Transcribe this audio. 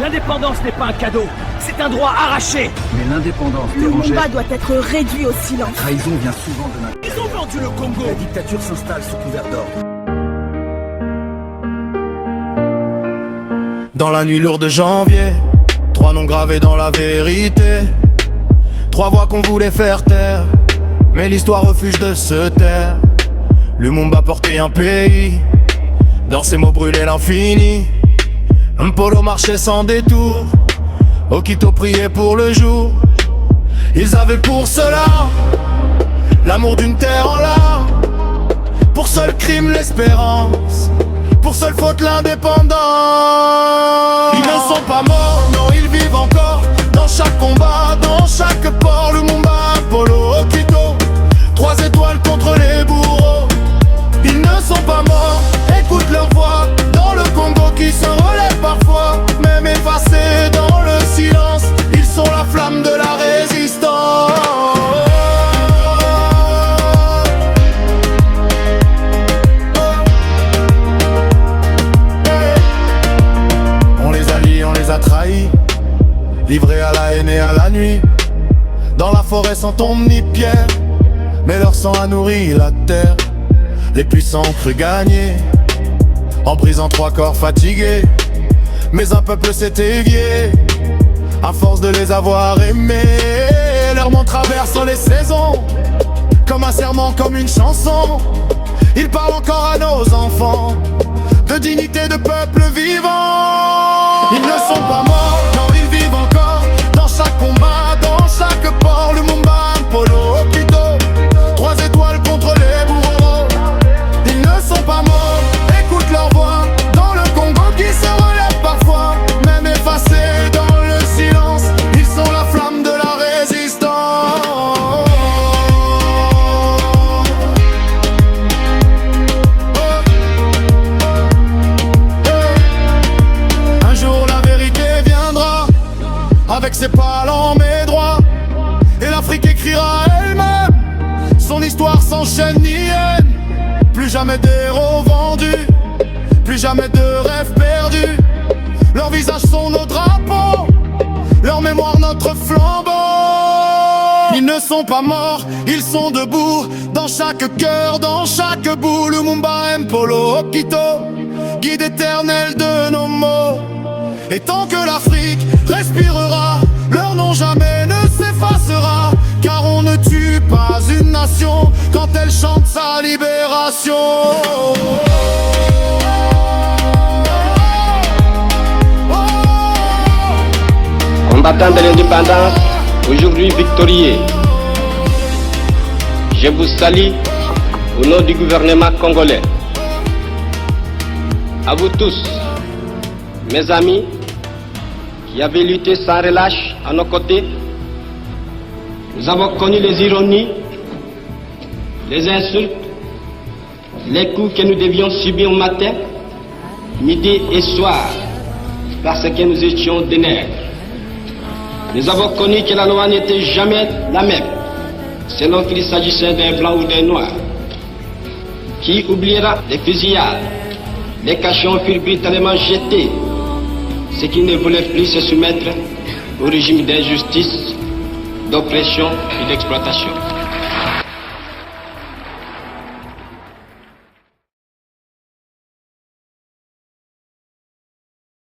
L'indépendance n'est pas un cadeau, c'est un droit arraché. Mais l'indépendance Lumumba doit être réduit au silence. La trahison vient souvent de la... Ils ont vendu le Congo. La dictature s'installe sous couvert d'ordre. Dans la nuit lourde de janvier, 3 noms gravés dans la vérité, 3 voix qu'on voulait faire taire, mais l'histoire refuse de se taire. Lumumba portait un pays, dans ses mots brûlait l'infini. Un polo marchait sans détour, Okito priait pour le jour. Ils avaient pour cela l'amour d'une terre en larmes, pour seul crime l'espérance, pour seule faute l'indépendance. Ils ne sont pas morts, non ils vivent encore, dans chaque combat, dans chaque port. Lumumba, Polo, Okito, 3 étoiles contre les bourreaux. Ils ne sont pas morts, écoute leur voix dans le Congo qui se relève parfois, même effacés dans le silence. Ils sont la flamme de la résistance. On les a liés, on les a trahis, livrés à la haine et à la nuit. Dans la forêt sans tombe ni pierre, mais leur sang a nourri la terre. Les puissants ont cru gagner, en brisant 3 corps fatigués. Mais un peuple s'est évié, à force de les avoir aimés. Leurs mots traversent les saisons, comme un serment, comme une chanson. Ils parlent encore à nos enfants, de dignité de peuple vivant. Ils ne sont pas morts, non ils vivent encore, dans chaque combat, dans chaque port. Lumumba, Polo, Okito, 3 étoiles contre les bourreaux. Ils ne sont pas morts, écoute leur voix dans le Congo qui se relève parfois, même effacés dans le silence. Ils sont la flamme de la résistance. Un jour la vérité viendra, avec ses palans mes droits, et l'Afrique écrira elle-même son histoire sans chaîne ni haine. Plus jamais d'héros vendus, plus jamais de rêves perdus. Leurs visages sont nos drapeaux, leur mémoire notre flambeau. Ils ne sont pas morts, ils sont debout, dans chaque cœur, dans chaque bout. Lumumba, Polo, Okito, guide éternel de nos mots. Et tant que l'Afrique respirera, leur nom jamais ne s'effacera. Car on ne tue pas une nation quand elle chante sa libération. Combattants de l'indépendance, aujourd'hui victorieux, je vous salue au nom du gouvernement congolais. À vous tous, mes amis, qui avez lutté sans relâche à nos côtés. Nous avons connu les ironies, les insultes, les coups que nous devions subir matin, midi et soir, parce que nous étions des nègres. Nous avons connu que la loi n'était jamais la même, selon qu'il s'agissait d'un blanc ou d'un noir. Qui oubliera les fusillades, les cachons furent brutalement jetés, ceux qui ne voulaient plus se soumettre au régime d'injustice, d'oppression et d'exploitation.